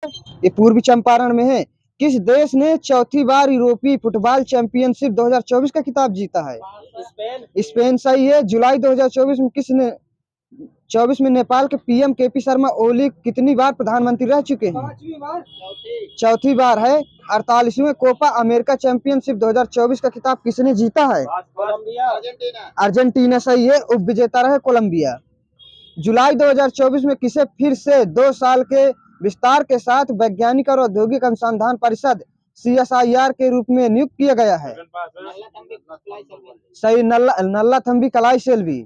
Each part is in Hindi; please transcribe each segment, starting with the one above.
ये पूर्वी चंपारण में है। किस देश ने चौथी बार यूरोपीय फुटबॉल चैंपियनशिप 2024 का खिताब जीता है? स्पेन सही है। जुलाई 2024 में किसने 24 में नेपाल के पीएम केपी शर्मा ओली कितनी बार प्रधानमंत्री रह चुके हैं? चौथी बार है। 48वें कोपा अमेरिका चैंपियनशिप 2024 का खिताब किसने जीता है? अर्जेंटीना सही है। उप विजेता रहे कोलंबिया। जुलाई 2024 में किसे फिर से 2 साल के विस्तार के साथ वैज्ञानिक और औद्योगिक अनुसंधान परिषद CSIR के रूप में नियुक्त किया गया है? सही, Nallathambi Kalai Selvi.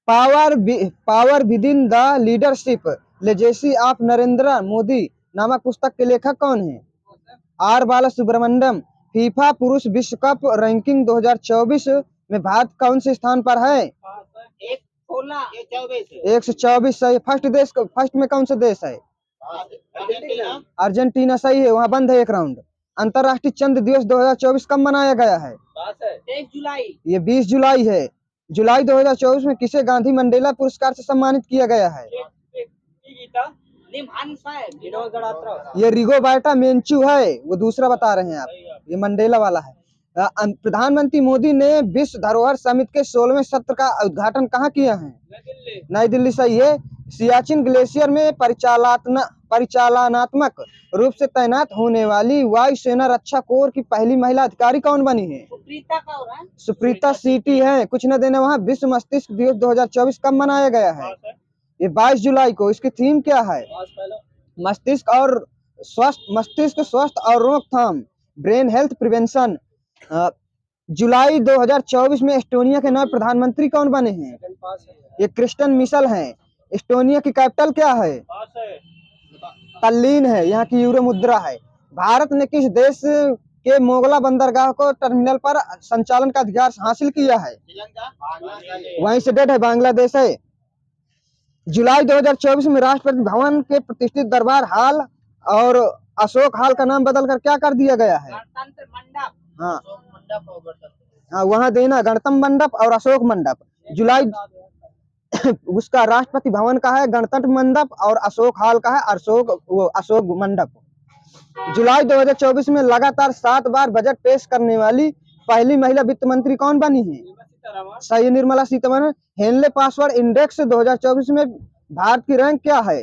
Power within the leadership legacy of Narendra Modi नामक पुस्तक के लेखक कौन है? आर बालासुब्रमण्यम। फीफा पुरुष विश्व कप रैंकिंग 2024 में भारत कौन से स्थान पर है? 124 सही। फर्स्ट में कौन सा देश है? अर्जेंटीना सही है। वहाँ बंद है एक राउंड। अंतर्राष्ट्रीय चंद्र दिवस 2024 कब मनाया गया है? 23 जुलाई। ये 20 जुलाई है। जुलाई 2024 में किसे गांधी मंडेला पुरस्कार से सम्मानित किया गया है? ये रिगोबर्टा मेंचू है, वो दूसरा बता रहे हैं आप, ये मंडेला वाला है। प्रधानमंत्री मोदी ने विश्व धरोहर समिति के 16वें सत्र का उद्घाटन कहाँ किया है? नई दिल्ली सही है। सियाचिन ग्लेशियर में परिचालनात्मक रूप से तैनात होने वाली वायुसेना रक्षा कोर की पहली महिला अधिकारी कौन बनी है? सुप्रीता सीटी है। कुछ न देना। वहाँ विश्व मस्तिष्क दिवस 2024 कब मनाया गया है? ये 22 जुलाई को। इसकी थीम क्या है? मस्तिष्क स्वस्थ और रोकथाम, ब्रेन हेल्थ प्रिवेंशन। जुलाई 2024 में एस्टोनिया के नए प्रधानमंत्री कौन बने हैं? ये क्रिस्टन मिशेल हैं। एस्टोनिया की कैपिटल क्या है? तल्लीन है। यहाँ की यूरो मुद्रा है। भारत ने किस देश के मोगला बंदरगाह को टर्मिनल पर संचालन का अधिकार हासिल किया है? वहीं से डेट है, बांग्लादेश है। जुलाई 2024 में राष्ट्रपति भवन के प्रतिष्ठित दरबार हाल और अशोक हाल का नाम बदलकर क्या कर दिया गया है? हाँ हाँ, वहाँ देना गणतंत्र मंडप और अशोक मंडप। जुलाई उसका राष्ट्रपति भवन का है गणतंत्र मंडप और अशोक हाल का है अशोक मंडप। जुलाई 2024 में लगातार 7 बार बजट पेश करने वाली पहली महिला वित्त मंत्री कौन बनी है? सही, Nirmala Sitharaman. Henley passport index 2024 में भारत की रैंक क्या है?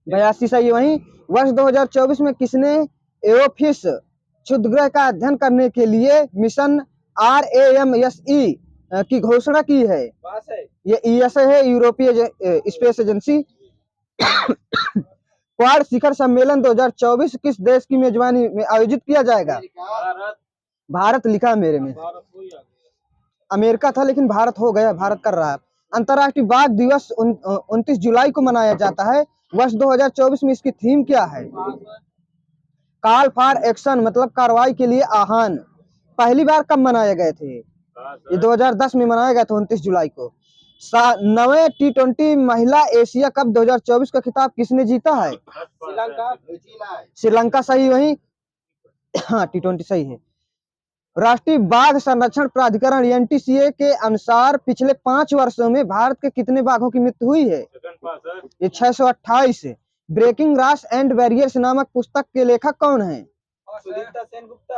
82 सही। वहीं वर्ष 2024 में किसने एओफिस क्षुद्रग्रह का अध्ययन करने के लिए मिशन RAMSE की घोषणा की है? ये ESA है, यूरोपीय स्पेस एजेंसी। क्वाड शिखर सम्मेलन 2024 किस देश की मेजबानी में आयोजित किया जाएगा? भारत लिखा मेरे में। अमेरिका था लेकिन भारत हो गया, भारत कर रहा है। अंतर्राष्ट्रीय बाघ दिवस 29 जुलाई को मनाया जाता है। वर्ष 2024 में इसकी थीम क्या है? कॉल फॉर एक्शन मतलब कार्रवाई के लिए आह्वान। पहली बार कब मनाए गए थे? ये 2010 में मनाया गया था 29 जुलाई को। 9वें T20 महिला एशिया कप 2024 का खिताब किसने जीता है? श्रीलंका सही। वहीं हाँ, T20 सही है। राष्ट्रीय बाघ संरक्षण प्राधिकरण NTCA के अनुसार पिछले 5 वर्षों में भारत के कितने बाघों की मृत्यु हुई है? ये 628। ब्रेकिंग रॉस एंड बैरियर्स नामक पुस्तक के लेखक कौन है?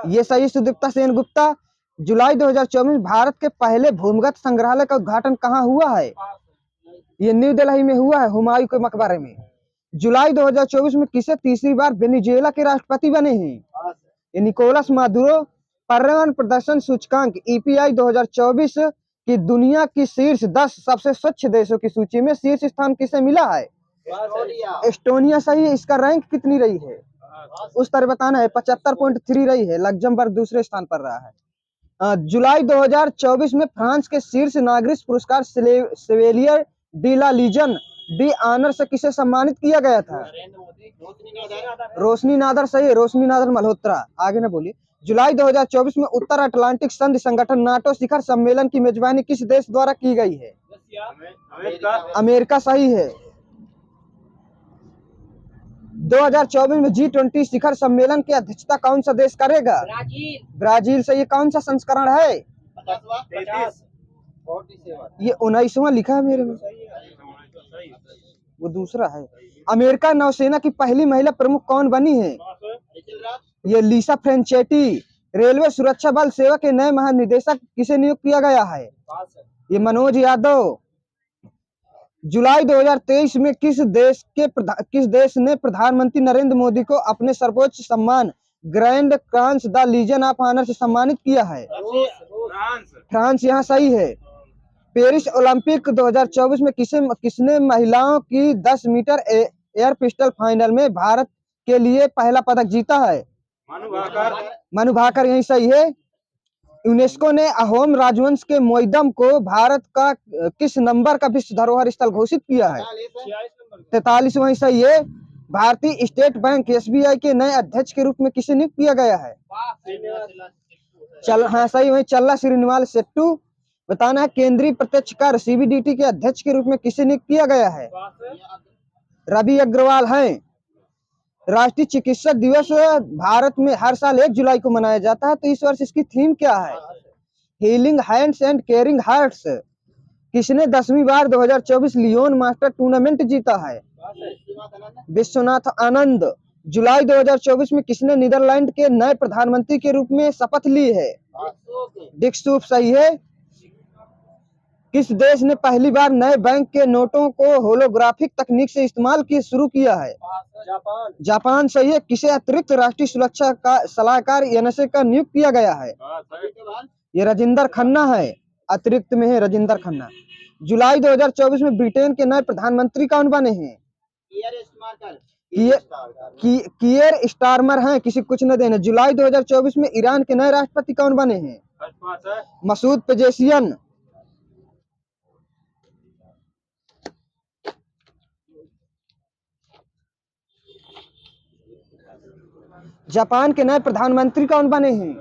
ये सही, सुदीप्ता सेनगुप्ता। जुलाई 2024 भारत के पहले भूमिगत संग्रहालय का उद्घाटन कहाँ हुआ है? ये न्यू दिल्ली में हुआ है, हुमायूं के मकबरे में। जुलाई 2024 में किसे तीसरी बार वेनेजुएला के राष्ट्रपति बने हैं? ये निकोलस मादुरो। पर्यावरण प्रदर्शन सूचकांक EPI 2024 की दुनिया की शीर्ष 10 सबसे स्वच्छ देशों की सूची में शीर्ष स्थान किसे मिला है? एस्टोनिया सही है। इसका रैंक कितनी रही है? उस तरह बताना है। 75.3 रही है। लग्जमबर्ग दूसरे स्थान पर रहा है। जुलाई 2024 में फ्रांस के शीर्ष नागरिक पुरस्कार शेवेलियर डी ला लीजन डी ऑनर से किसे सम्मानित किया गया था? रोशनी नादर सही है। रोशनी नादर मल्होत्रा। आगे ना बोलिए। जुलाई 2024 में उत्तर अटलांटिक संधि संगठन नाटो शिखर सम्मेलन की मेजबानी किस देश द्वारा की गई है? अमेरिका सही है। 2024 में G20 शिखर सम्मेलन की अध्यक्षता कौन सा देश करेगा? ब्राजील से। ये कौन सा संस्करण है? ये 19वां लिखा है मेरे में। वो दूसरा है। अमेरिका नौसेना की पहली महिला प्रमुख कौन बनी है? ये लिसा फ्रेंचेटी। रेलवे सुरक्षा बल सेवा के नए महानिदेशक किसे नियुक्त किया गया है? ये मनोज यादव। जुलाई 2023 में किस देश ने प्रधानमंत्री नरेंद्र मोदी को अपने सर्वोच्च सम्मान grand cross the legion of honour से सम्मानित किया है? फ्रांस। यहाँ सही है। पेरिस ओलंपिक 2024 में किसने महिलाओं की 10 मीटर एयर पिस्टल फाइनल में भारत के लिए पहला पदक जीता है? मनु भाकर। यही सही है। यूनेस्को ने अहोम राजवंश के मोइदम को भारत का किस नंबर का विश्व धरोहर स्थल घोषित किया है? 43। वही सही है। भारतीय स्टेट बैंक SBI के नए अध्यक्ष के रूप में किसे नियुक्त किया गया है? हाँ सही। वही चल्ला श्रीनिवाल शेट्टी। बताना है केंद्रीय प्रत्यक्ष कर CBDT के अध्यक्ष के रूप में किसे नियुक्त किया गया है? रवि अग्रवाल हैं। राष्ट्रीय चिकित्सक दिवस भारत में हर साल 1 जुलाई को मनाया जाता है, तो इस वर्ष इसकी थीम क्या है? Healing hands and caring hearts. किसने 10वीं बार 2024 लियोन मास्टर टूर्नामेंट जीता है? विश्वनाथ आनंद। जुलाई 2024 में किसने नीदरलैंड के नए प्रधानमंत्री के रूप में शपथ ली है? डिक सूफ। सही है। किस देश ने पहली बार नए बैंक के नोटों को होलोग्राफिक तकनीक से इस्तेमाल शुरू किया है? जापान। सही है। किसे अतिरिक्त राष्ट्रीय सुरक्षा का सलाहकार NSA का नियुक्त किया गया है? ये राजेंद्र खन्ना है। अतिरिक्त में है राजेंद्र खन्ना। जुलाई 2024 में ब्रिटेन के नए प्रधानमंत्री कौन बने हैं? कियर स्टारमर हैं। किसी कुछ न देना। जुलाई 2024 में ईरान के नए राष्ट्रपति कौन बने हैं? मसूद पेजेशियन। जापान के नए प्रधानमंत्री कौन बने हैं?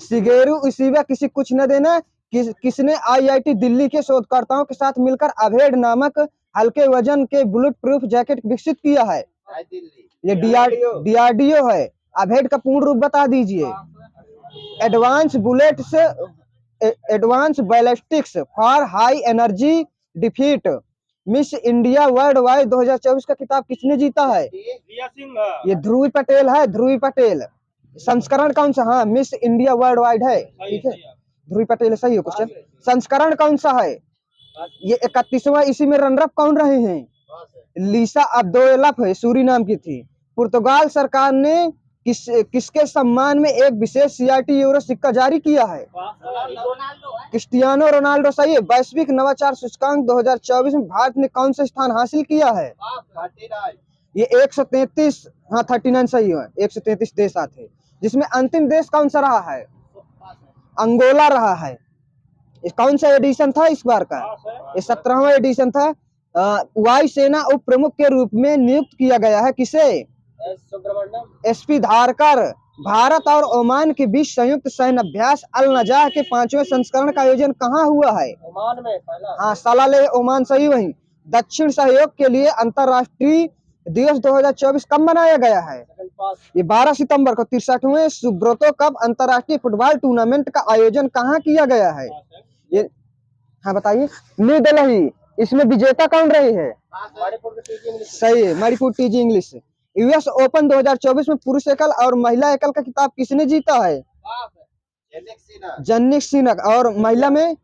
Shigeru Ishiba. किसी कुछ न देना। किसने IIT दिल्ली के शोधकर्ताओं के साथ मिलकर अभेड नामक हल्के वजन के बुलेट प्रूफ जैकेट विकसित किया है? ये DRDO है। अभेड का पूर्ण रूप बता दीजिए। Advance ballistics for high energy defeat. Miss India world wide 2024 का खिताब किसने जीता है? ये ध्रुवी पटेल है। ध्रुवी पटेल। संस्करण कौन सा? हाँ मिस इंडिया वर्ल्ड वाइड है। ठीक है। ध्रुवी पटेल सही है क्वेश्चन। संस्करण कौन सा है? ये 31वां। इसी में रनर अप कौन रहे हैं? लिसा अब्दोलफ है। सूरीनाम की थी। पुर्तगाल सरकार ने किसके सम्मान में एक विशेष CRT यूरो सिक्का जारी किया है? Cristiano Ronaldo. सही है। वैश्विक नवाचार सूचकांक 2024 में भारत ने कौन सा स्थान हासिल किया है? ये 133। हाँ 39 सही है। 133 देश आते हैं, जिसमें अंतिम देश कौन सा रहा है? अंगोला रहा है। कौन सा एडिशन था इस बार का? ये 17वां एडिशन था। वायुसेना उप प्रमुख के रूप में नियुक्त किया गया है किसे? SP धारकर। भारत और ओमान के बीच संयुक्त सैन्य अभ्यास अल नजाह के 5वें संस्करण का आयोजन कहाँ हुआ है? ओमान में पहला। हाँ सलाले ओमान। सही। वही दक्षिण सहयोग के लिए अंतरराष्ट्रीय दिवस 2024 कब मनाया गया है? ये 12 सितंबर को। 63वें सुब्रतो कप अंतरराष्ट्रीय फुटबॉल टूर्नामेंट का आयोजन कहाँ किया गया है? ये हाँ बताइए। न्यू दिल्ली। इसमें विजेता कौन रही है? सही है। Manipur TG English. US open 2024 में पुरुष एकल और महिला एकल का खिताब किसने जीता है? जन्निक सिनक। और महिला में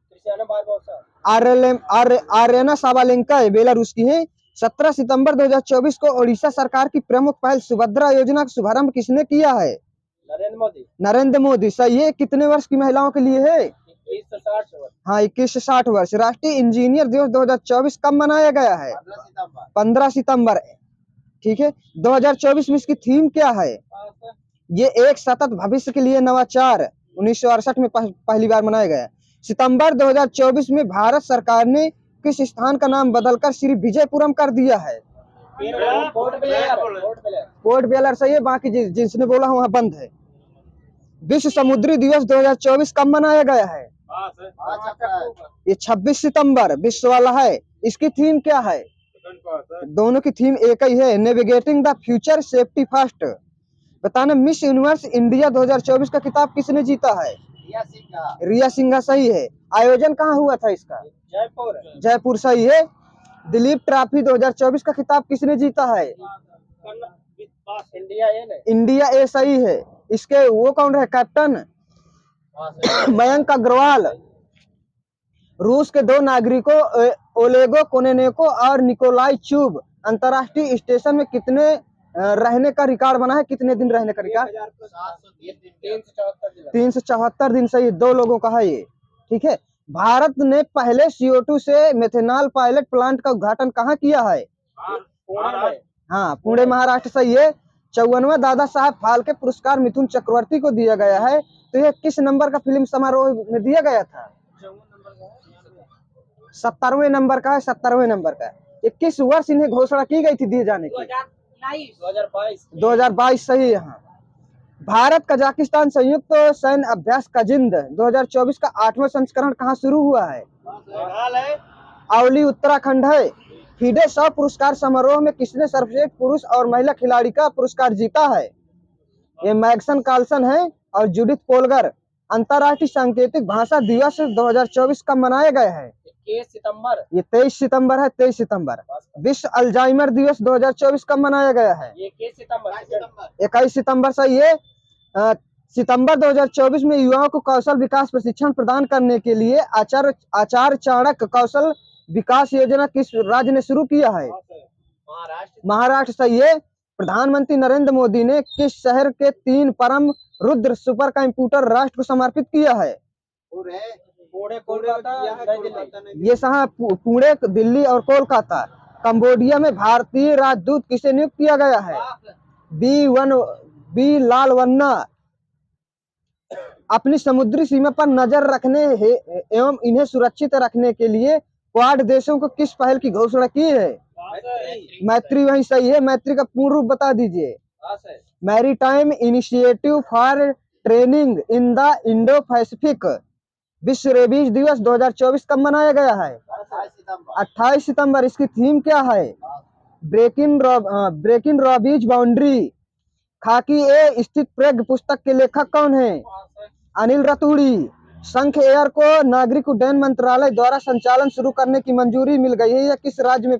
आर्यना साबालेंका बेलारूस की है। 17 सितंबर 2024 को ओडिशा सरकार की प्रमुख पहल सुभद्रा योजना का शुभारंभ किसने किया है? नरेंद्र मोदी। सही है। कितने वर्ष की महिलाओं के लिए है? 21 से 60 वर्ष। हाँ 21 से 60 वर्ष। राष्ट्रीय इंजीनियर दिवस 2024 कब मनाया गया है? 15 सितंबर। ठीक है। 2024 में इसकी थीम क्या है? ये एक सतत भविष्य के लिए नवाचार 1968 में पहली बार मनाया गया। सितंबर 2024 में भारत सरकार ने किस स्थान का नाम बदलकर श्री विजयपुरम कर दिया है? Port Blair. सही है। बाकी जिसने बोला वहाँ बंद है। विश्व समुद्री दिवस 2024 कब मनाया गया है? ये 26 सितंबर। विश्व वाला है। इसकी थीम क्या है? दोनों की थीम एक ही है। Navigating the future safety first. बताना मिस यूनिवर्स इंडिया 2024 का खिताब किसने जीता है? रिया सिंघा सही है। आयोजन कहाँ हुआ था इसका? जयपुर सही है। दिलीप ट्रॉफी 2024 का खिताब किसने जीता है? इंडिया ए सही है। इसके वो कौन रहे कैप्टन? मयंक अग्रवाल। रूस के दो नागरिकों ओलेगो कोनेनेको और निकोलाई चुब अंतरराष्ट्रीय स्टेशन में कितने रहने का रिकॉर्ड बना है? कितने दिन रहने का रिकॉर्ड? 374 दिन सही। 2 लोगों का है ये। ठीक है। भारत ने पहले CO2 से मेथेनॉल पायलट प्लांट का उद्घाटन कहाँ किया है? हाँ, पुणे महाराष्ट्र सही है। 54वां दादा साहब फाल्के पुरस्कार मिथुन चक्रवर्ती को दिया गया है। तो यह किस नंबर का फिल्म समारोह में दिया गया था? 70वें नंबर का है। 70वें नंबर का। 21 वर्ष इन्हें घोषणा की गई थी दिए जाने की? 2022 सही है। हाँ। भारत कजाकिस्तान संयुक्त सैन्य अभ्यास काजिंद 2024 का 8वां संस्करण कहाँ शुरू हुआ है? औली उत्तराखंड है। फीडे 100 पुरस्कार समारोह में किसने सर्वश्रेष्ठ पुरुष और महिला खिलाड़ी का पुरस्कार जीता है? ये मैग्सन कार्लसन है और जूडिथ पोलगर। अंतर्राष्ट्रीय सांकेतिक भाषा दिवस 2024 कब मनाया गया है? 21 सितंबर। ये 23 सितंबर है। 23 सितंबर। विश्व अल्जाइमर दिवस 2024 कब मनाया गया है? 21 सितंबर सही है। सितंबर 2024 में युवाओं को कौशल विकास प्रशिक्षण प्रदान करने के लिए आचार्य चाणक्य कौशल विकास योजना किस राज्य ने शुरू किया है? महाराष्ट्र सही है। प्रधानमंत्री नरेंद्र मोदी ने किस शहर के 3 परम रुद्र सुपर कंप्यूटर राष्ट्र को समर्पित किया है? ये पुणे, दिल्ली और कोलकाता। कंबोडिया में भारतीय राजदूत किसे नियुक्त किया गया है? बी लालवन्ना। अपनी समुद्री सीमा पर नजर रखने एवं इन्हें सुरक्षित रखने के लिए क्वाड देशों को किस पहल की घोषणा की है? मैत्री वही सही है। मैत्री का पूर्ण रूप बता दीजिए। Maritime initiative for training in the Indo Pacific. विश्व रेबीज दिवस 2024 कब मनाया गया है? 28 सितंबर। इसकी थीम क्या है? Breaking robbies boundary. खाकी ए स्थित प्रेग पुस्तक के लेखक कौन है? अनिल रतूड़ी। संख एयर को नागरिक उड्डयन मंत्रालय द्वारा संचालन शुरू करने की मंजूरी मिल गई है। यह किस राज्य में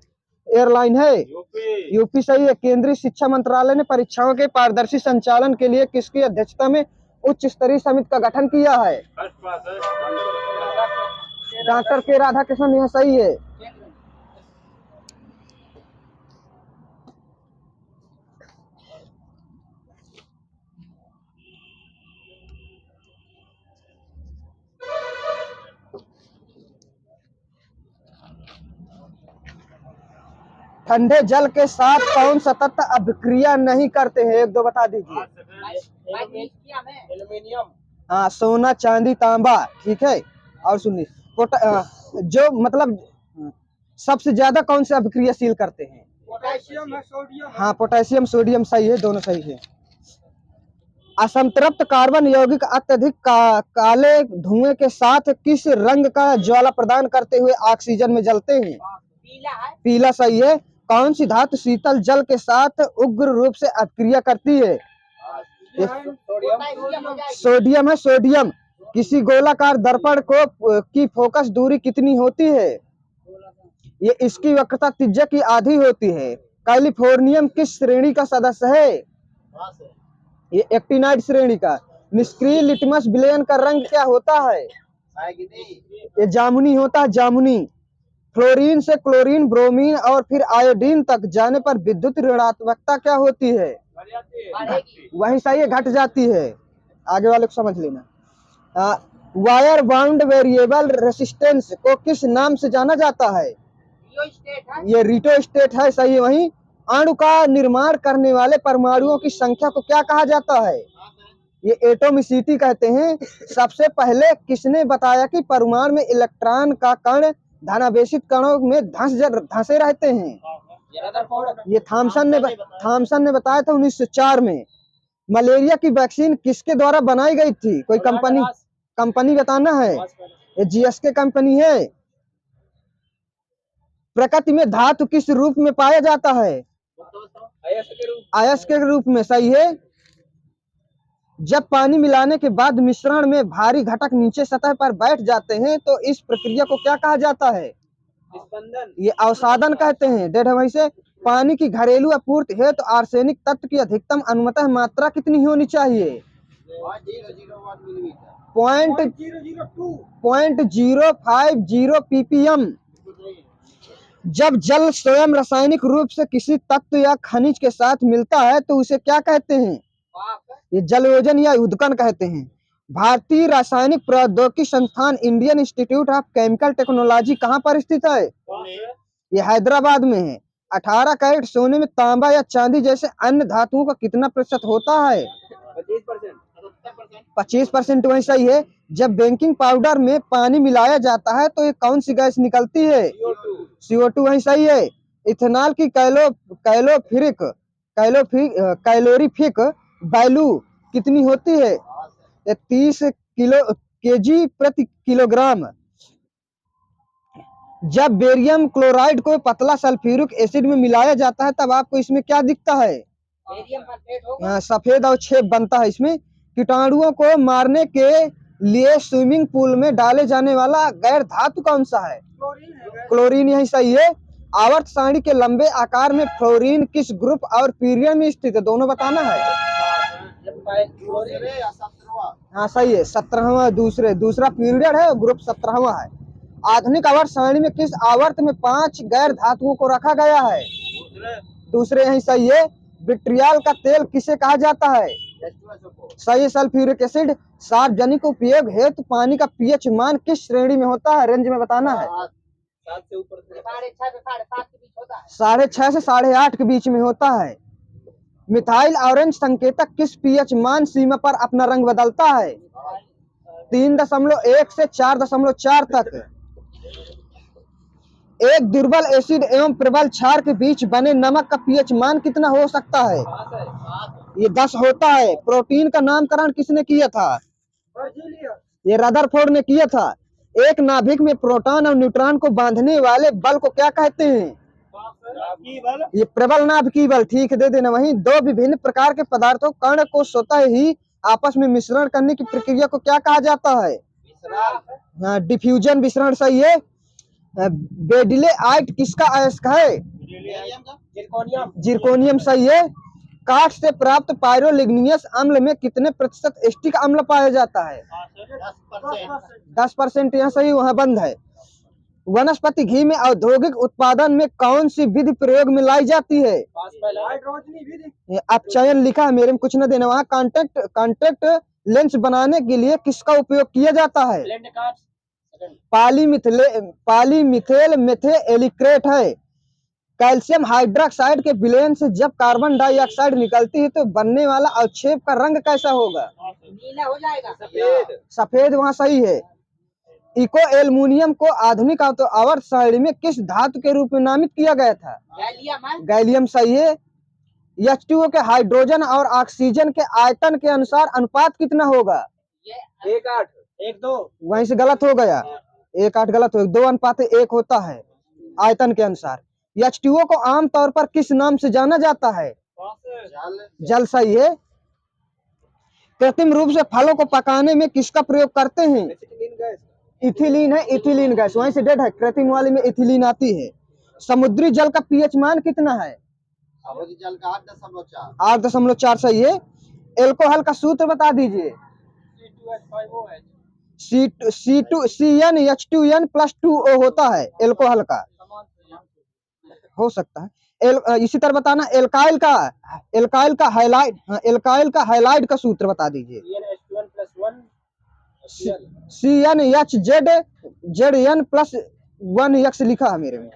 एयरलाइन है? यूपी सही है। केंद्रीय शिक्षा मंत्रालय ने परीक्षाओं के पारदर्शी संचालन के लिए किसकी अध्यक्षता में उच्च स्तरीय समिति का गठन किया है? डॉक्टर के राधाकृष्णन। यह सही है। ठंडे जल के साथ कौन सतत अभिक्रिया नहीं करते हैं? 1-2 बता दीजिए। एल्यूमिनियम। हाँ, सोना, चांदी, तांबा। ठीक है। और सुनिए, जो मतलब सबसे ज्यादा कौन से अभिक्रियाशील करते हैं? पोटेशियम है, सोडियम। हाँ, पोटेशियम सोडियम सही है। दोनों सही है। असंतृप्त कार्बन यौगिक अत्यधिक काले धुएं के साथ किस रंग का ज्वाला प्रदान करते हुए ऑक्सीजन में जलते हैं? पीला सही है। कौन सी धातु शीतल जल के साथ उग्र रूप से अभिक्रिया करती है? सोडियम है। सोडियम। किसी गोलाकार दर्पण की फोकस दूरी कितनी होती है? ये इसकी वक्रता त्रिज्या की आधी होती है। कैलिफोर्नियम किस श्रेणी का सदस्य है? ये एक्टिनाइड श्रेणी का। निष्क्रिय लिटमस विलयन का रंग क्या होता है? ये जामुनी होता है। जामुनी। फ्लोरीन से क्लोरीन, ब्रोमीन और फिर आयोडीन तक जाने पर विद्युत ऋणात्मकता क्या होती है? वही सही है, घट जाती है। आगे वाले को समझ लेना। वायर बाउंड वेरिएबल रेसिस्टेंस को किस नाम से जाना जाता है? ये रिटोस्टेट है। सही है। वही अणु का निर्माण करने वाले परमाणुओं की संख्या को क्या कहा जाता है? ये एटोमिसिटी कहते हैं। सबसे पहले किसने बताया कि परमाणु में इलेक्ट्रॉन का कण धनावेशित कणों में धंसे रहते हैं? ये थॉमसन ने बताया था 1904 में। मलेरिया की वैक्सीन किसके द्वारा बनाई गई थी? कोई कंपनी बताना है। ये GSK कंपनी है। प्रकृति में धातु किस रूप में पाया जाता है? अयस्क के रूप में। सही है। जब पानी मिलाने के बाद मिश्रण में भारी घटक नीचे सतह पर बैठ जाते हैं तो इस प्रक्रिया को क्या कहा जाता है? ये अवसादन कहते हैं। डेढ़ वहीं से पानी की घरेलू आपूर्ति है तो आर्सेनिक तत्व की अधिकतम अनुमतः मात्रा कितनी होनी चाहिए? 0.050 ppm। जब जल स्वयं रासायनिक रूप से किसी तत्व या खनिज के साथ मिलता है तो उसे क्या कहते हैं? ये जलयोजन या उद्गम कहते हैं। भारतीय रासायनिक प्रौद्योगिकी संस्थान Indian institute of chemical technology कहाँ पर स्थित है? ये हैदराबाद में है। 18 कैरेट सोने में तांबा या चांदी जैसे अन्य धातुओं का कितना प्रतिशत होता है? 25%। वही सही है। जब बेकिंग पाउडर में पानी मिलाया जाता है तो ये कौन सी गैस निकलती है? CO2। वही सही है। इथेनॉल की कैलोरीफिक वैल्यू कितनी होती है? 30 केजी प्रति किलोग्राम। जब बेरियम क्लोराइड को पतला सल्फ्यूरिक एसिड में मिलाया जाता है तब आपको इसमें क्या दिखता है? सफेद अवक्षेप बनता है इसमें। कीटाणुओं को मारने के लिए स्विमिंग पूल में डाले जाने वाला गैर धातु कौन सा है? क्लोरीन। यही सही है। आवर्त सारणी के लंबे आकार में फ्लोरीन किस ग्रुप और पीरियड में स्थित है? दोनों बताना है। हाँ सही है। 17वां दूसरा पीरियड है, ग्रुप 17वां है। आधुनिक आवर्त सारणी में किस आवर्त में 5 गैर धातुओं को रखा गया है? दूसरे। यही सही है। विट्रियल का तेल किसे कहा जाता है? सही। Sulphuric acid. सार्वजनिक उपयोग हेतु पानी का पीएच मान किस श्रेणी में होता है? रेंज में बताना है। 6.5 से 8.5 के बीच में होता है। मिथाइल ऑरेंज संकेतक किस पीएच मान सीमा पर अपना रंग बदलता है? 3.1 से 4.4 तक। एक दुर्बल एसिड एवं प्रबल क्षार के बीच बने नमक का पीएच मान कितना हो सकता है? ये 10 होता है। प्रोटीन का नामकरण किसने किया था? ये रदरफोर्ड ने किया था। एक नाभिक में प्रोटॉन और न्यूट्रॉन को बांधने वाले बल को क्या कहते हैं? ये प्रबल नाभिकीय बल। ठीक है, दे देना। वहीं दो विभिन्न प्रकार के पदार्थों कण को स्वतः ही आपस में मिश्रण करने की प्रक्रिया को क्या कहा जाता है? हाँ, डिफ्यूजन मिश्रण। सही है। बेडिलेआइट किसका अयस्क है? जिरकोनियम। सही है। काठ से प्राप्त पायरोलिग्नियस अम्ल में कितने प्रतिशत एस्टिक अम्ल पाया जाता है? 10%। यहाँ सही, वहाँ बंद है। वनस्पति घी में औद्योगिक उत्पादन में कौन सी विधि प्रयोग में लाई जाती है? अपचयन लिखा है मेरे में, कुछ न देना। वहाँ कॉन्टेक्ट लेंस बनाने के लिए किसका उपयोग किया जाता है? पॉलीमिथेल मेथेएलिक्रेट है। कैल्शियम हाइड्रोक्साइड के विलयन से जब कार्बन डाइऑक्साइड निकलती है तो बनने वाला अवक्षेप का रंग कैसा होगा? नीला हो जाएगा। सफेद। वहाँ सही है। इको एल्युमिनियम को आधुनिक आवर्त सारणी में किस धातु के रूप में नामित किया गया था? गैलियम। सही है। H2O के हाइड्रोजन और ऑक्सीजन के आयतन के अनुसार अनुपात कितना होगा? 1:8। वहीं से गलत हो गया। 1:8 गलत हो। 2:1 होता है आयतन के अनुसार। H2O को आमतौर पर किस नाम से जाना जाता है? जल। सही है। कृत्रिम रूप से फलों को पकाने में किसका प्रयोग करते हैं? इथिलीन है। Ethylene gas. वहीं से डेड है। कृत्रिम वाले में इथिलीन आती है। समुद्री जल का पीएच मान कितना है? समुद्री जल का 8.4। सही है। एल्कोहल का सूत्र बता दीजिए। CnH2n+2O होता है एल्कोहल का। हो सकता है। इसी तरह बताना। एल्काइल का हाइलाइड का सूत्र बता दीजिए। CnHZn+1x लिखा है मेरे में,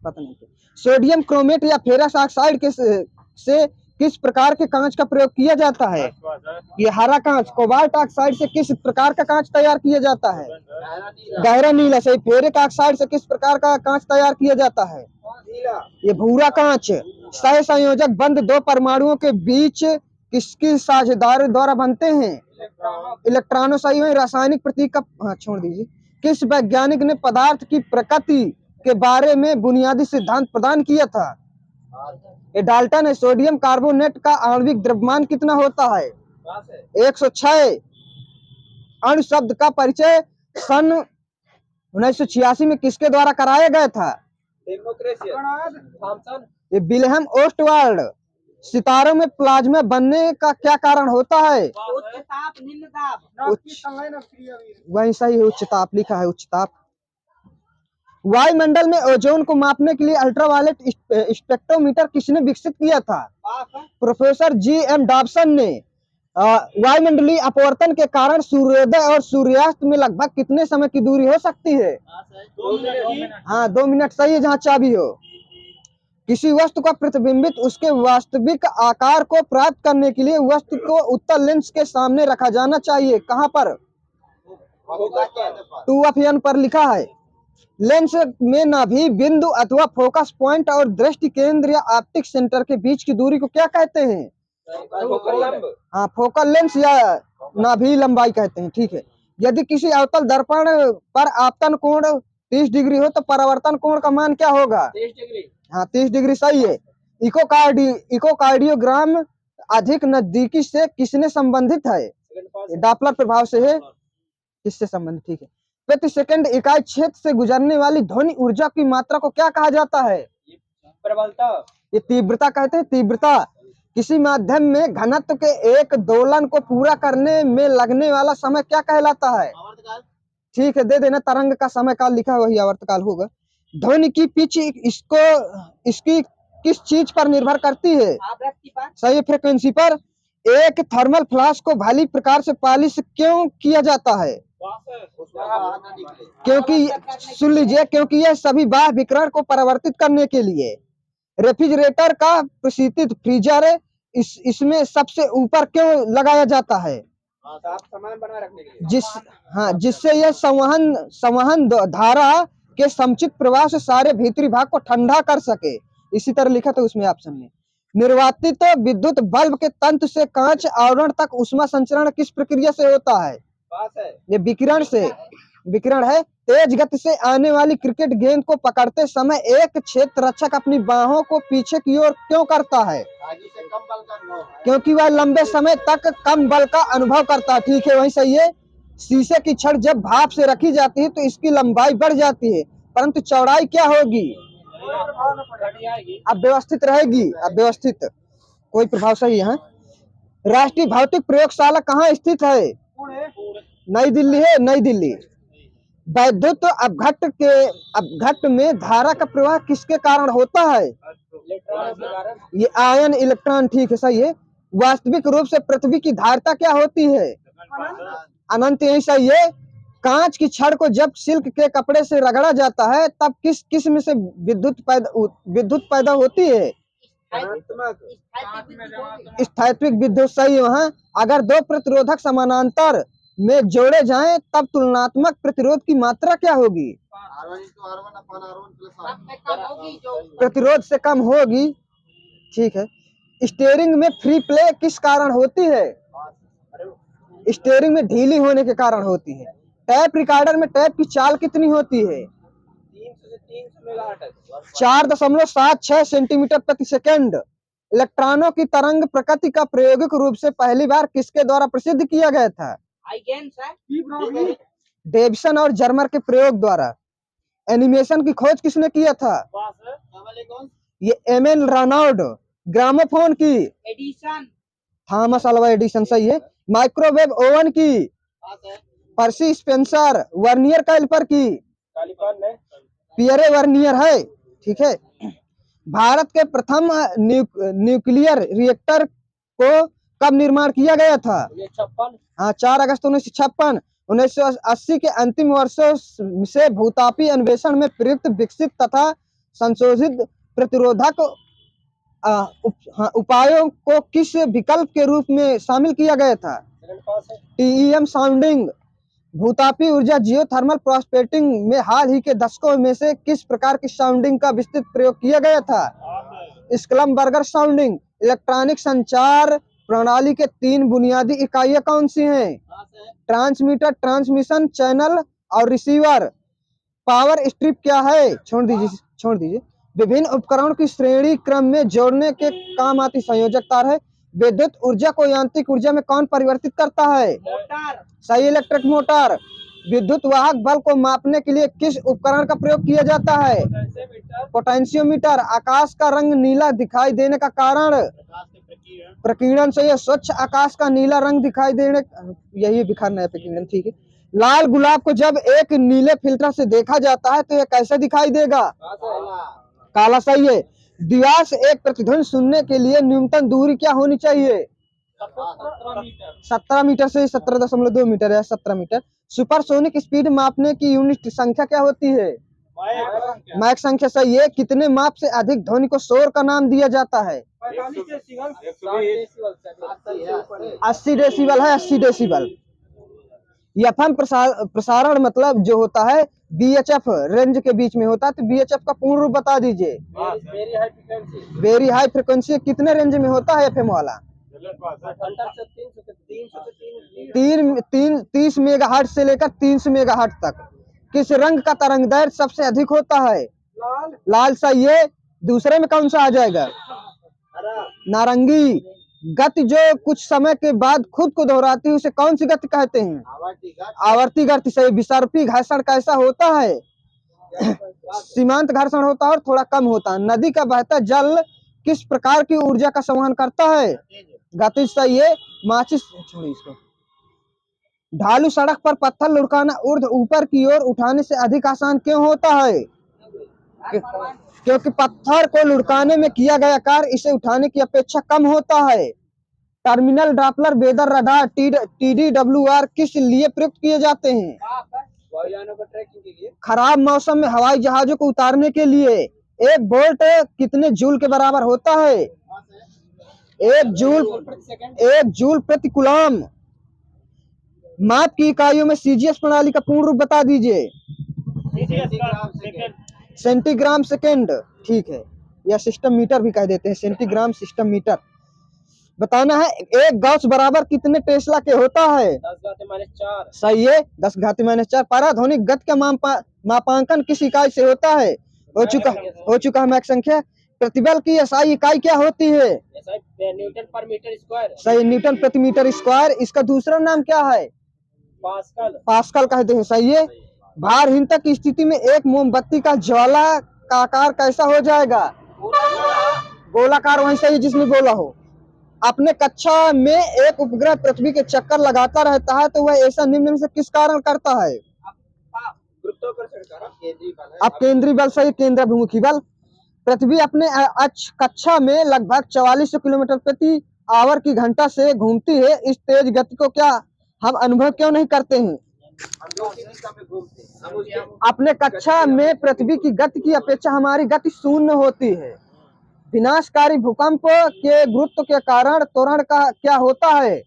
पता नहीं। सोडियम क्रोमेट या फेरस ऑक्साइड से किस प्रकार के कांच का प्रयोग किया जाता है? ये हरा कांच। कोबाल्ट ऑक्साइड से किस प्रकार का कांच तैयार किया जाता है? गहरा नीला। सही। फेरिक ऑक्साइड से किस प्रकार का कांच तैयार किया जाता है? ये भूरा कांच। सह संयोजक बंध दो परमाणुओं के बीच किसकी साझेदारी द्वारा बनते हैं? इलेक्ट्रॉनों। सही है। रासायनिक प्रतीक का छोड़ दीजिए। किस वैज्ञानिक ने पदार्थ की प्रकृति के बारे में बुनियादी सिद्धांत प्रदान किया था? ये डाल्टन है। सोडियम कार्बोनेट का आणविक द्रव्यमान कितना होता है? 106 अणु शब्द का परिचय सन 1986 में किसके द्वारा कराया गया था? ये विल्हेम ओस्टवाल्ड। सितारों में प्लाज्मा बनने का क्या कारण होता है? उच्च ताप, निम्न दाब। वही सही है, उच्च ताप लिखा है, उच्च ताप। वायुमंडल में ओजोन को मापने के लिए अल्ट्रावायलेट स्पेक्ट्रोमीटर किसने विकसित किया था? Professor GM. डॉब्सन ने। वायुमंडलीय अपवर्तन के कारण सूर्योदय और सूर्यास्त में लगभग कितने समय की दूरी हो सकती है? 2 मिनट सही है, जहाँ चाबी हो। किसी वस्तु का प्रतिबिंबित उसके वास्तविक आकार को प्राप्त करने के लिए वस्तु को उत्तल लेंस के सामने रखा जाना चाहिए। कहाँ पर? 2FN पर लिखा है। लेंस में नाभि बिंदु अथवा फोकस पॉइंट और दृष्टि केंद्र या ऑप्टिक सेंटर के बीच की दूरी को क्या कहते हैं? हाँ, फोकल लेंस या नाभि लंबाई कहते हैं। ठीक है। यदि किसी अवतल दर्पण पर आपतन कोण 30 डिग्री हो तो परावर्तन कोण का मान क्या होगा? 30 डिग्री। हाँ, 30 डिग्री सही है। इकोकार्डियोग्राम अधिक नजदीकी से किसने संबंधित है? डॉपलर प्रभाव से है। किससे संबंधित? ठीक है। प्रति सेकंड इकाई क्षेत्र से गुजरने वाली ध्वनि ऊर्जा की मात्रा को क्या कहा जाता है? प्रबलता। ये तीव्रता कहते हैं, तीव्रता। किसी माध्यम में घनत्व के एक दोलन को पूरा करने में लगने वाला समय क्या कहलाता है? ठीक है, दे देना। तरंग का समय काल लिखा है, वही आवर्तकाल होगा। ध्वनि की पिच इसकी किस चीज पर निर्भर करती है? सही, फ्रीक्वेंसी पर। एक थर्मल फ्लास्क को भली प्रकार से पॉलिश क्यों किया जाता है? क्योंकि सुन लीजिए, क्योंकि यह सभी बाह्य विकिरण को परावर्तित करने के लिए। रेफ्रिजरेटर का प्रशीतित फ्रीजर इसमें सबसे ऊपर क्यों लगाया जाता है? सामान बनाए रखने के लिए। जिससे यह संवहन धारा के समुचित प्रवाह से सारे भीतरी भाग को ठंडा कर सके। इसी तरह लिखा था उसमें ऑप्शन में। निर्वातित विद्युत बल्ब के तंतु से कांच आवरण तक ऊष्मा संचरण किस प्रक्रिया से होता है? ये विकिरण से। विकिरण है। तेज गति से आने वाली क्रिकेट गेंद को पकड़ते समय एक क्षेत्र रक्षक अपनी बाहों को पीछे की ओर क्यों करता है? क्योंकि वह लंबे समय तक कम बल का अनुभव करता है। ठीक है, वही सही है। शीशे की छड़ जब भाप से रखी जाती है तो इसकी लंबाई बढ़ जाती है, परंतु चौड़ाई क्या होगी? अब व्यवस्थित रहेगी। अब व्यवस्थित, कोई प्रभाव सही है। राष्ट्रीय भौतिक प्रयोगशाला कहाँ स्थित है? नई दिल्ली है, नई दिल्ली। वैद्युत अपघट्ट में धारा का प्रवाह किसके कारण होता है? ये आयन इलेक्ट्रॉन। ठीक है, सही है। वास्तविक रूप से पृथ्वी की धारिता क्या होती है? अनंत। यही सही है। कांच की छड़ को जब सिल्क के कपड़े से रगड़ा जाता है तब किस किस्म से विद्युत पैदा होती है? स्थायित्विक विद्युत। सही है। वहाँ अगर दो प्रतिरोधक समानांतर में जोड़े जाएं तब तुलनात्मक प्रतिरोध की मात्रा क्या होगी? प्रतिरोध से कम होगी। ठीक है। स्टीयरिंग में फ्री प्ले किस कारण होती है? स्टीयरिंग में ढीली होने के कारण होती है। टैप रिकॉर्डर में टैप की चाल कितनी होती है? 4.76 सेंटीमीटर प्रति सेकंड। इलेक्ट्रॉनों की तरंग प्रकृति का प्रायोगिक रूप से पहली बार किसके द्वारा प्रसिद्ध किया गया था? डेविसन और जर्मर के प्रयोग द्वारा। एनिमेशन की खोज किसने किया था? ये एमएन रेनॉल्ड। ग्रामोफोन की? एडिसन। Thomas Alva Edison. सही है। माइक्रोवेव ओवन की? पर्सी स्पेंसर। वर्नियर कैलिपर की? पियरे वर्नियर है। ठीक है। भारत के प्रथम न्यूक्लियर रिएक्टर को कब निर्माण किया गया था? 4 अगस्त 1956। 1980 के अंतिम वर्षों से भूतापी अन्वेषण में प्रयुक्त विकसित तथा संशोधित प्रतिरोधक उपायों को किस विकल्प के रूप में शामिल किया गया था? TEM sounding. भूतापी ऊर्जा जियोथर्मल प्रोस्पेक्टिंग में हाल ही के दशकों में से किस प्रकार की साउंडिंग का विस्तृत प्रयोग किया गया था? स्कलमबर्गर साउंडिंग। इलेक्ट्रॉनिक संचार प्रणाली के 3 बुनियादी इकाइयां कौन सी हैं? ट्रांसमीटर, ट्रांसमिशन चैनल और रिसीवर। पावर स्ट्रिप क्या है? छोड़ दीजिए। विभिन्न उपकरणों की श्रेणी क्रम में जोड़ने के काम आती संयोजक तार है। विद्युत ऊर्जा को यांत्रिक ऊर्जा में कौन परिवर्तित करता है? मोटर। सही, इलेक्ट्रिक मोटर। विद्युत वाहक बल को मापने के लिए किस उपकरण का प्रयोग किया जाता है? पोटेंशियोमीटर। आकाश का रंग नीला दिखाई देने का कारण? प्रकीर्णन। सही है। स्वच्छ आकाश का नीला रंग दिखाई देने, यही विखरना है, प्रकीर्णन। ठीक है। लाल गुलाब को जब एक नीले फिल्टर से देखा जाता है तो यह कैसे दिखाई देगा? काला। सही है। दिवस एक प्रतिध्वनि सुनने के लिए न्यूनतम दूरी क्या होनी चाहिए? 17 मीटर से 17.2 मीटर या 17 मीटर। सुपरसोनिक स्पीड मापने की यूनिट संख्या क्या होती है? मैक संख्या। सही है। कितने माप से अधिक ध्वनि को शोर का नाम दिया जाता है? 80 डेसिबल है। 80 डेसिबल। एफएम प्रसारण मतलब जो होता है बीएचएफ रेंज के बीच में होता है, तो बीएचएफ का पूर्ण रूप बता दीजिए। वेरी हाई फ्रिक्वेंसी कितने रेंज में होता है एफएम वाला? 30 मेगाहर्ट्ज से लेकर 300 मेगाहर्ट्ज तक। किस रंग का तरंग दैर्ध्य सबसे अधिक होता है? लाल। सही है। दूसरे में कौन सा आ जाएगा? नारंगी। गति जो कुछ समय के बाद खुद को दोहराती है उसे कौन सी गति कहते हैं? आवर्ती गति। सही। विसर्पी घर्षण कैसा होता है? सीमांत घर्षण होता है और थोड़ा कम होता है। नदी का बहता जल किस प्रकार की ऊर्जा का संवहन करता है? गतिज। सही है। माचिस छोड़िए इसको। ढालू सड़क पर पत्थर लुढ़काना ऊर्ध्व ऊपर की ओर उठाने से अधिक आसान क्यों होता है? क्योंकि पत्थर को लुढ़काने में किया गया कार्य इसे उठाने की अपेक्षा कम होता है। Terminal Doppler weather radar TDWR किस लिए प्रयुक्त किए जाते हैं? वायुयानों को ट्रैकिंग के लिए। खराब मौसम में हवाई जहाजों को उतारने के लिए। एक वोल्ट कितने जूल के बराबर होता है? 1 जूल प्रति कूलम। माप की इकाइयों में सीजीएस प्रणाली का पूर्ण रूप बता दीजिए। Centigram second. ठीक है। या सिस्टम मीटर भी कह देते हैं, सेंटीग्राम सिस्टम मीटर। बताना है एक गॉस बराबर कितने टेस्ला के होता है? 10⁻⁴। सही है। 10⁻⁴। पाराध्वनिक गति का मापांकन किस इकाई से होता है? हो चुका है मैक संख्या। प्रतिबल की एसआई इकाई क्या होती है? न्यूटन पर मीटर स्क्वायर। सही। न्यूटन प्रति मीटर स्क्वायर। इसका दूसरा नाम क्या है? पास्कल कहते हैं। सही है। भारहीनता की स्थिति में एक मोमबत्ती का ज्वाला का आकार कैसा हो जाएगा? गोलाकार। वही सही जिसने बोला हो। अपने कक्षा में एक उपग्रह पृथ्वी के चक्कर लगाता रहता है तो वह ऐसा निम्न में से किस कारण करता है? अब केंद्रीय बल। सही। केंद्राभिमुखी बल। पृथ्वी अपने अक्ष कक्षा में लगभग 4400 किलोमीटर प्रति आवर की घंटा से घूमती है। इस तेज गति को क्या हम अनुभव क्यों नहीं करते हैं? अपने कक्षा में पृथ्वी की गति की अपेक्षा हमारी गति शून्य होती है। विनाशकारी भूकंप के गुरुत्व के कारण त्वरण का क्या होता है?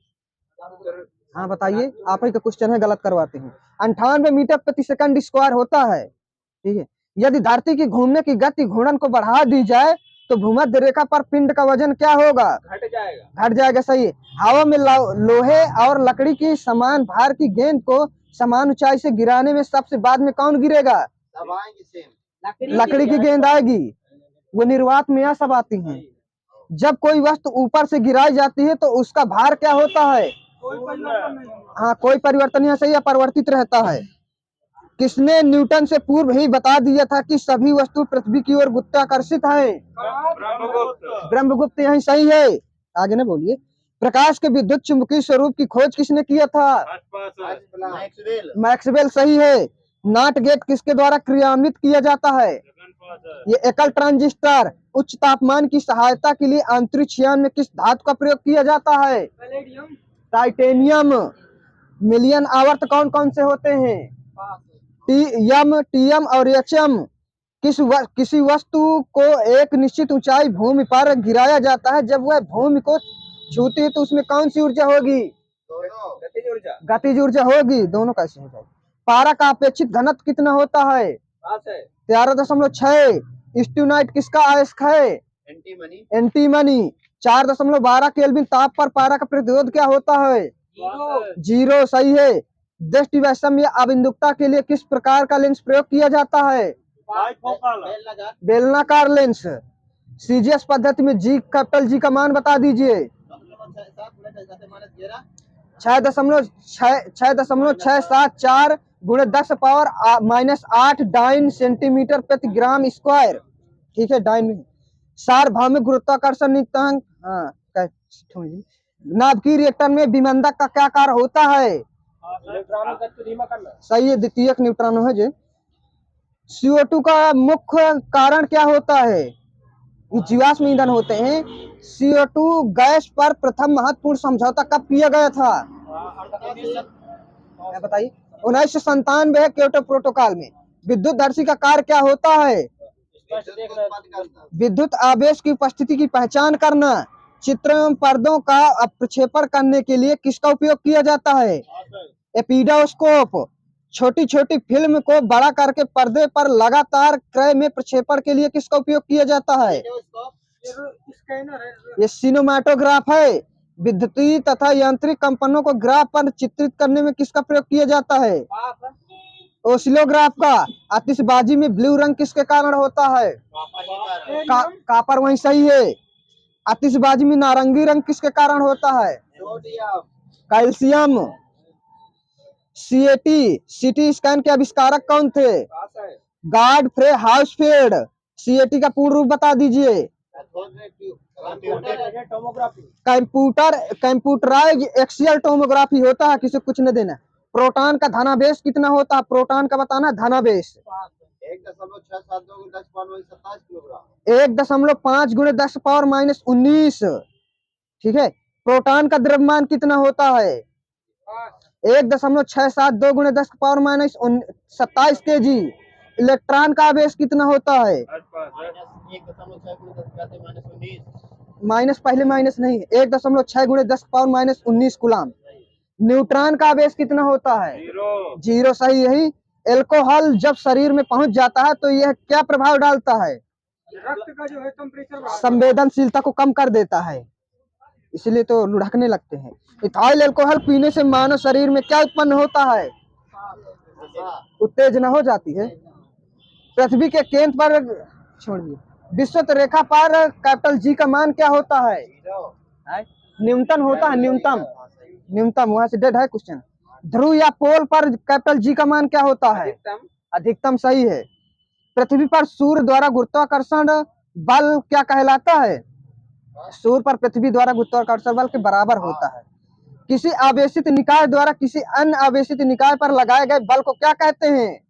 हाँ बताइए, आप ही तो क्वेश्चन है, गलत करवाते हैं। 98 मीटर प्रति सेकंड स्क्वायर होता है। ठीक है। यदि धरती की घूमने की गति घूर्णन को बढ़ा दी जाए तो भूमध्य रेखा पर पिंड का वजन क्या होगा? घट जाएगा। सही है। हवा में लोहे और लकड़ी की समान भार की गेंद को समान ऊंचाई से गिराने में सबसे बाद में कौन गिरेगा? लकड़ी की गेंद आएगी। वो निर्वात में यह सब आती हैं। जब कोई वस्तु ऊपर से गिराई जाती है तो उसका भार क्या होता है? हाँ, कोई परिवर्तन नहीं। सही, अपरिवर्तित रहता है। किसने न्यूटन से पूर्व ही बता दिया था कि सभी वस्तु पृथ्वी की ओर गुरुत्वाकर्षित है? ब्रह्मगुप्त। यही सही है। आगे ना बोलिए। प्रकाश के विद्युत चुंबकीय स्वरूप की खोज किसने किया था? मैक्सवेल। सही है। नॉट गेट किसके द्वारा क्रियान्वित किया जाता है? ये एकल ट्रांजिस्टर। उच्च तापमान की सहायता के लिए अंतरिक्ष यान में किस धातु का प्रयोग किया जाता है? टाइटेनियम। मिलियन आवर्त कौन कौन से होते हैं? टीएम और एचएम। किसी वस्तु को एक निश्चित ऊंचाई भूमि पर गिराया जाता है, जब वह भूमि को छूती है तो उसमें कौन सी ऊर्जा होगी? गतिज ऊर्जा होगी। दोनों कैसे हो जाएगी? पारा का अपेक्षित घनत्व कितना होता है? 13.6। स्टूनाइट किसका अयस्क है? एंटीमनी। 4.12 केल्विन ताप पर पारा का प्रतिरोध क्या होता है? 0। सही है। दृष्टि वैषम्य या अबिंदुकता के लिए किस प्रकार का लेंस प्रयोग किया जाता है? बेलनाकार लेंस। सीजीएस पद्धति में जी का मान बता दीजिए। 6.674 गुणे 10 पावर -8 डाइन सेंटीमीटर प्रति ग्राम स्क्वायर। ठीक है, डाइन सार्वभौमिक गुरुत्वाकर्षण नियतांक। नाभिकीय रिएक्टर में विमंदक का क्या कार्य होता है? इलेक्ट्रॉनों का तो धीमा करना। सही है, द्वितीयक न्यूट्रॉन है जो। CO2 का मुख्य कारण क्या होता है? ये जीवाश्म ईंधन होते हैं। CO2 गैस पर प्रथम महत्वपूर्ण समझौता कब किया गया था? क्या बताइए? 1997 क्योटो प्रोटोकॉल में। विद्युत धर्षी का कार्य क्या होता है? विद्युत आवेश की उपस्थिति की पहचान करना। चित्र एवं पर्दों का प्रक्षेपण करने के लिए किसका उपयोग किया जाता है? एपिडोस्कोप। छोटी छोटी फिल्म को बड़ा करके पर्दे पर लगातार क्रय में प्रक्षेपण के लिए किसका उपयोग किया जाता है? ये सिनेमाटोग्राफ है। विद्युतीय तथा यांत्रिक कंपनों को ग्राफ पर चित्रित करने में किसका प्रयोग किया जाता है? ओसिलोग्राफ का। आतिशबाजी में ब्लू रंग किसके कारण होता है? कापर। वही सही है। आतिशबाजी में नारंगी रंग किसके कारण होता है? कैल्शियम। सीटी स्कैन के आविष्कारक कौन थे? Godfrey Hounsfield. सीएटी का पूर्ण रूप बता दीजिए। कंप्यूटराइज एक्सियल टोमोग्राफी होता है। किसी कुछ न देना। प्रोटॉन का धनावेश कितना होता है? प्रोटॉन का बताना धनावेश 1.5 गुणे 10 पावर -19। ठीक है। प्रोटॉन का द्रव्यमान कितना होता है? 1.672 गुणे 10 पावर -27 kg। इलेक्ट्रॉन का आवेश कितना होता है? माइनस पहले माइनस नहीं, 1.6 गुणे 10 पावर -19 कूलम। न्यूट्रॉन का आवेश कितना होता है? 0। सही। यही एल्कोहल जब शरीर में पहुंच जाता है तो यह क्या प्रभाव डालता है? रक्त का जो है टेम्परेचर संवेदनशीलता को कम कर देता है, इसलिए तो लुढ़कने लगते हैं। इथाइल अल्कोहल पीने से मानव शरीर में क्या उत्पन्न होता है? उत्तेजना हो जाती है। पृथ्वी के केंद्र पर छोड़िए, विषुवत रेखा पर कैपिटल जी का मान क्या होता है? न्यूनतम होता है। न्यूनतम वहां से डेड है क्वेश्चन। ध्रुव या पोल पर कैपिटल जी का मान क्या होता है? अधिकतम। सही है। पृथ्वी पर सूर्य द्वारा गुरुत्वाकर्षण बल क्या कहलाता है? सूर्य पर पृथ्वी द्वारा गुरुत्वाकर्षण बल के बराबर होता है। किसी आवेशित निकाय द्वारा किसी अन्य आवेशित निकाय पर लगाए गए बल को क्या कहते हैं?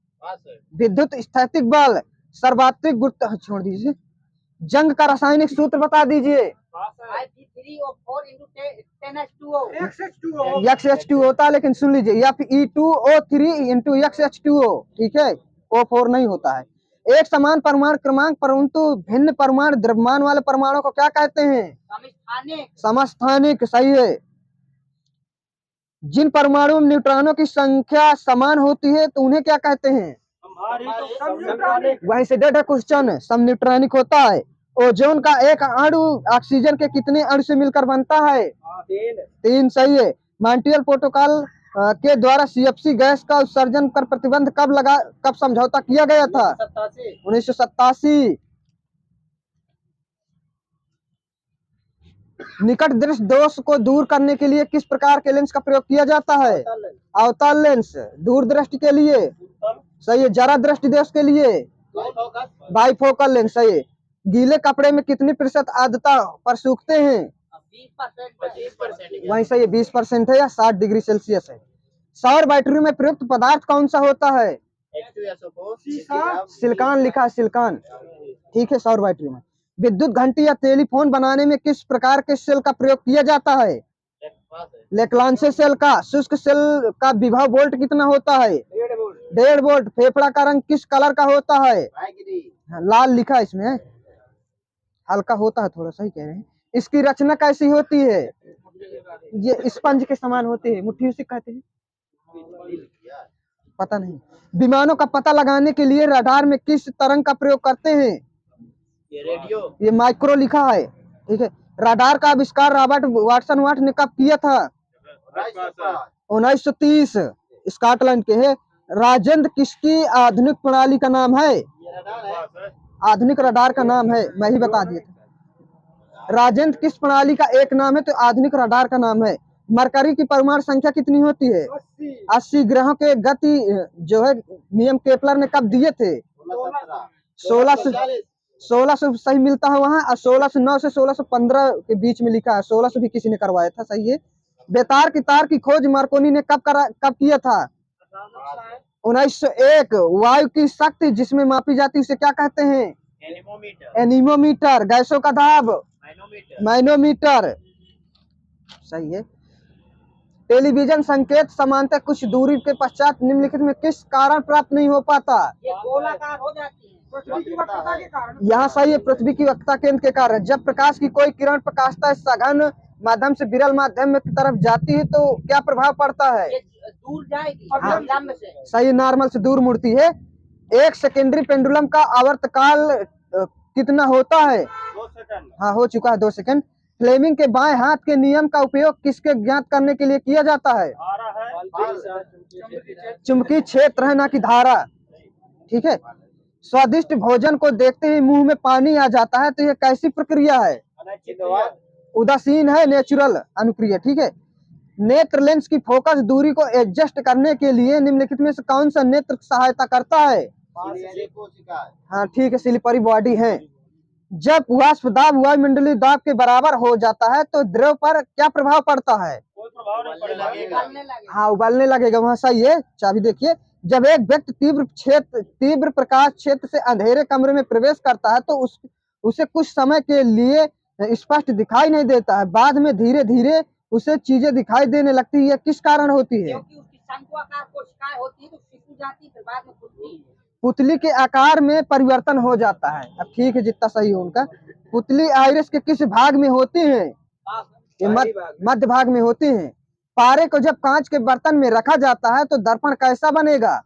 विद्युत स्थैतिक बल। सर्वाधिक गुरुत्व। छोड़ दीजिए। जंग का रासायनिक सूत्र बता दीजिए। XH2 होता है, लेकिन सुन लीजिए, Fe2O3 × XH2O। ठीक है, O4 नहीं होता है। एक समान परमाणु क्रमांक परंतु भिन्न परमाणु द्रव्यमान वाले परमाणु को क्या कहते हैं? समस्थानिक। सही है। जिन परमाणुओं में न्यूट्रॉनों की संख्या समान होती है तो उन्हें क्या कहते हैं? वहीं से डेड है क्वेश्चन। समन्यूट्रॉनिक होता है। ओजोन का एक अणु ऑक्सीजन के कितने अणु से मिलकर बनता है? 3। सही है। मॉन्ट्रियल प्रोटोकॉल के द्वारा CFC गैस का उत्सर्जन पर प्रतिबंध कब समझौता किया गया था? 1987। निकट दृष्टि दोष को दूर करने के लिए किस प्रकार के लेंस का प्रयोग किया जाता है? अवतल लेंस। दूरदृष्टि के लिए? सही है। जरा दृष्टि दोष के लिए? Bifocal lens. सही है। गीले कपड़े में कितनी प्रतिशत आर्द्रता पर सूखते हैं? 20%। वहीं सही है, 20% है या 60 डिग्री सेल्सियस है। सौर बैटरी में प्रयुक्त पदार्थ कौन सा होता है? सिलिकॉन लिखा है, सिलिकॉन। ठीक है। सौर बैटरी में विद्युत घंटी या टेलीफोन बनाने में किस प्रकार के सेल का प्रयोग किया जाता है? लेक्लांचे सेल का। शुष्क सेल का विभव वोल्ट कितना होता है? 1.5 वोल्ट। फेफड़ा का रंग किस कलर का होता है? लाल लिखा है इसमें, हल्का होता है थोड़ा। सही कह रहे हैं। इसकी रचना कैसी होती है? ये स्पंज के समान होती है। मुट्ठी उसे कहते हैं, पता नहीं। विमानों का पता लगाने के लिए रडार में किस तरंग का प्रयोग करते हैं? रेडियो। ये माइक्रो लिखा है। ठीक है। रडार का आविष्कार रॉबर्ट वाटसन वाट ने कब किया था? 1930। स्कॉटलैंड के है। राजेंद्र किसकी आधुनिक प्रणाली का नाम है? आधुनिक रडार का नाम है, मैं ही बता दिया था। राजेंद्र किस प्रणाली का एक नाम है? तो आधुनिक रडार का नाम है। मरकरी की परमाणु संख्या कितनी होती है? 80 ग्रहों के गति जो है नियम केपलर ने कब दिए थे? 1600 सही मिलता है वहां, और 1609 से 1615 के बीच में लिखा है। 1600 भी किसी ने करवाया था, सही है। बेतार की तार की खोज मार्कोनी ने कब किया था? 1901। वायु की शक्ति जिसमें मापी जाती है उसे क्या कहते हैं? एनीमोमीटर। गैसों का दाब? मैनोमीटर। सही है। टेलीविजन संकेत समानता कुछ दूरी के पश्चात निम्नलिखित में किस कारण प्राप्त नहीं हो पाता? ये गोलाकार हो जाती है पृथ्वी की वक्रता के कारण। यहाँ सही है, पृथ्वी की वक्रता केंद्र के कारण। जब प्रकाश की कोई किरण प्रकाशता सघन माध्यम से विरल माध्यम की तरफ जाती है तो क्या प्रभाव पड़ता है? ये दूर जाएगी। हाँ। लंब से। सही, नॉर्मल से दूर मुड़ती है। एक सेकेंडरी पेंडुलम का आवर्तकाल कितना होता है? 2 सेकंड। हाँ, हो चुका है 2 सेकंड। फ्लेमिंग के बाएं हाथ के नियम का उपयोग किसके ज्ञात करने के लिए किया जाता है? चुंबकीय क्षेत्र है, ना कि धारा। ठीक है। स्वादिष्ट भोजन को देखते ही मुंह में पानी आ जाता है तो यह कैसी प्रक्रिया है? उदासीन है, नेचुरल अनुक्रिया। ठीक है। नेत्र लेंस की फोकस दूरी को एडजस्ट करने के लिए निम्नलिखित में से कौन सा नेत्र सहायता करता है? हाँ ठीक है, स्लिपरी बॉडी है। जब वाष्प दाब वायुमंडलीय दाब के बराबर हो जाता है तो द्रव पर क्या प्रभाव पड़ता है? कोई प्रभाव नहीं पड़ेगा। हाँ, उबलने लगेगा। वहाँ सही है। चाबी देखिए, जब एक व्यक्ति तीव्र प्रकाश क्षेत्र से अंधेरे कमरे में प्रवेश करता है तो उसे कुछ समय के लिए स्पष्ट दिखाई नहीं देता है, बाद में धीरे धीरे उसे चीजें दिखाई देने लगती है। यह किस कारण होती है? क्योंकि उसकी शंक्वाकार कोशिकाएं होती है तो सिकुड़ जाती है, फिर बाद में खुलती है। पुतली के आकार में परिवर्तन हो जाता है। अब ठीक है, जितना सही हो उनका। पुतली आइरिस के किस भाग में होती है? ये मध्य भाग में होती हैं। पारे को जब कांच के बर्तन में रखा जाता है तो दर्पण कैसा बनेगा?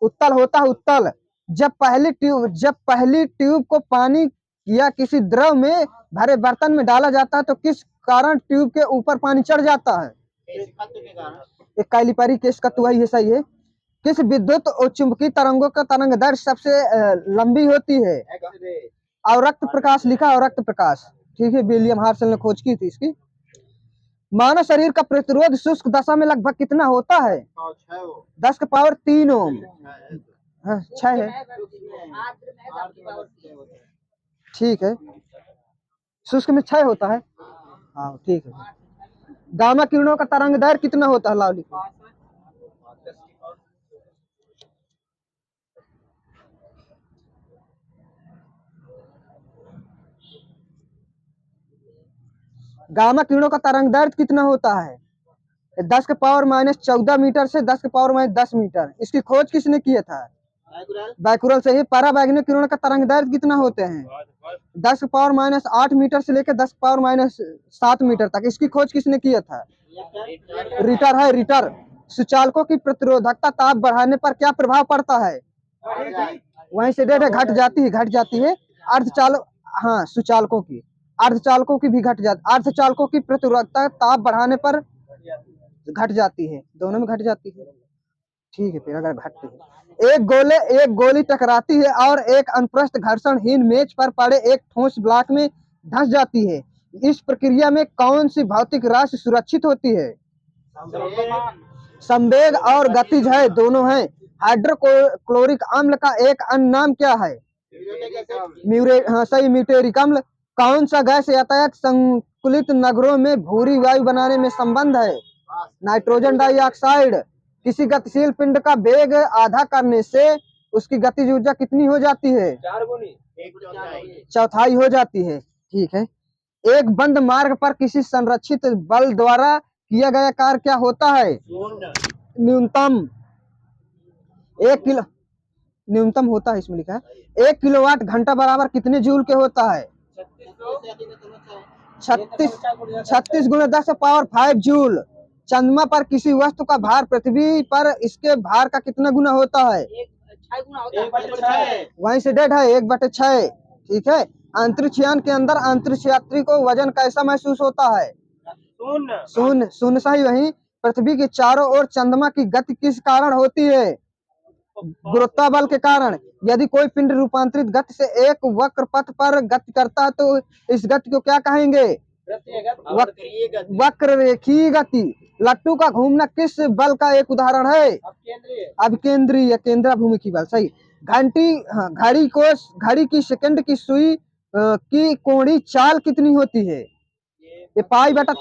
उत्तल होता है, उत्तल। जब पहली ट्यूब को पानी या किसी द्रव में भरे बर्तन में डाला जाता है तो किस कारण ट्यूब के ऊपर पानी चढ़ जाता है? एक कैलिपरी केस का तो है, सही है। किस विद्युत और चुंबकीय तरंगों का तरंग दैर्घ्य सबसे लंबी होती है? अवरक्त प्रकाश लिखा, अवरक्त प्रकाश। ठीक है, विलियम हार्सल ने खोज की थी इसकी। मानव शरीर का प्रतिरोध शुष्क दशा में लगभग कितना होता है? 10 का पावर 3 ओम। हाँ, 6 है। ठीक है, शुष्क में 6 होता है। हाँ ठीक है। गामा किरणों का तरंग दैर्घ्य कितना होता है? लाओ लिखो। गामा किरणों का तरंग दैर्घ्य कितना होता है? 10 के पावर -14 मीटर से 10 के पावर -10 मीटर। इसकी खोज किसने किया था? बैकुरल से ही। पराबैंगनी किरणों का तरंग दैर्घ्य कितना होते हैं? 10 के पावर -8 मीटर से लेकर 10 के पावर -7 मीटर तक। इसकी खोज किसने किया था? रिटर है, रिटर। सुचालकों की प्रतिरोधकता ताप बढ़ाने पर क्या प्रभाव पड़ता है? वहीं से डेट घट जाती है। अर्धचालक, हाँ, सुचालकों की, अर्धचालकों की भी घट जाती। अर्धचालकों की प्रतिरोधकता ताप बढ़ाने पर घट जाती है, दोनों में घट जाती है। ठीक है, फिर अगर घटती है। एक गोली टकराती है और एक अनुप्रस्थ घर्षणहीन मेज पर पड़े एक ठोस ब्लॉक में धंस जाती है। इस प्रक्रिया में कौन सी भौतिक राशि सुरक्षित होती है? संवेग और गतिज है, दोनों है। हाइड्रोक्लोरिक अम्ल का एक अन्य नाम क्या है? सही, म्यूटेरिक अम्ल। कौन सा गैस यातायात संकुलित नगरों में भूरी वायु बनाने में संबंध है? Nitrogen dioxide. किसी गतिशील पिंड का वेग आधा करने से उसकी गतिज ऊर्जा कितनी हो जाती है? 4 गुनी, 1/4 हो जाती है। ठीक है। एक बंद मार्ग पर किसी संरक्षित बल द्वारा किया गया कार्य क्या होता है? न्यूनतम 1 किलो, न्यूनतम होता है, इसमें लिखा है। 1 किलोवाट घंटा बराबर कितने जूल के होता है? 36 गुणे 10 पावर 5 जूल। चंद्रमा पर किसी वस्तु का भार पृथ्वी पर इसके भार का कितना गुना होता है? 6 गुना होता है। वहीं से डेट है 1/6। ठीक है। अंतरिक्ष यान के अंदर अंतरिक्ष यात्री को वजन कैसा महसूस होता है? शून्य। सही। वहीं पृथ्वी के चारों ओर चंद्रमा की गति किस कारण होती है? गुरुत्व बल के कारण। यदि कोई पिंड रूपांतरित गति से एक वक्र पथ पर गति करता है तो इस गति को क्या कहेंगे? वक्र रेखीय गति। लट्टू का घूमना किस बल का एक उदाहरण है? अभिकेंद्रीय, केंद्राभूमि बल। सही। घड़ी की सेकंड की सुई की कोणीय चाल कितनी होती है? ये पाई बटा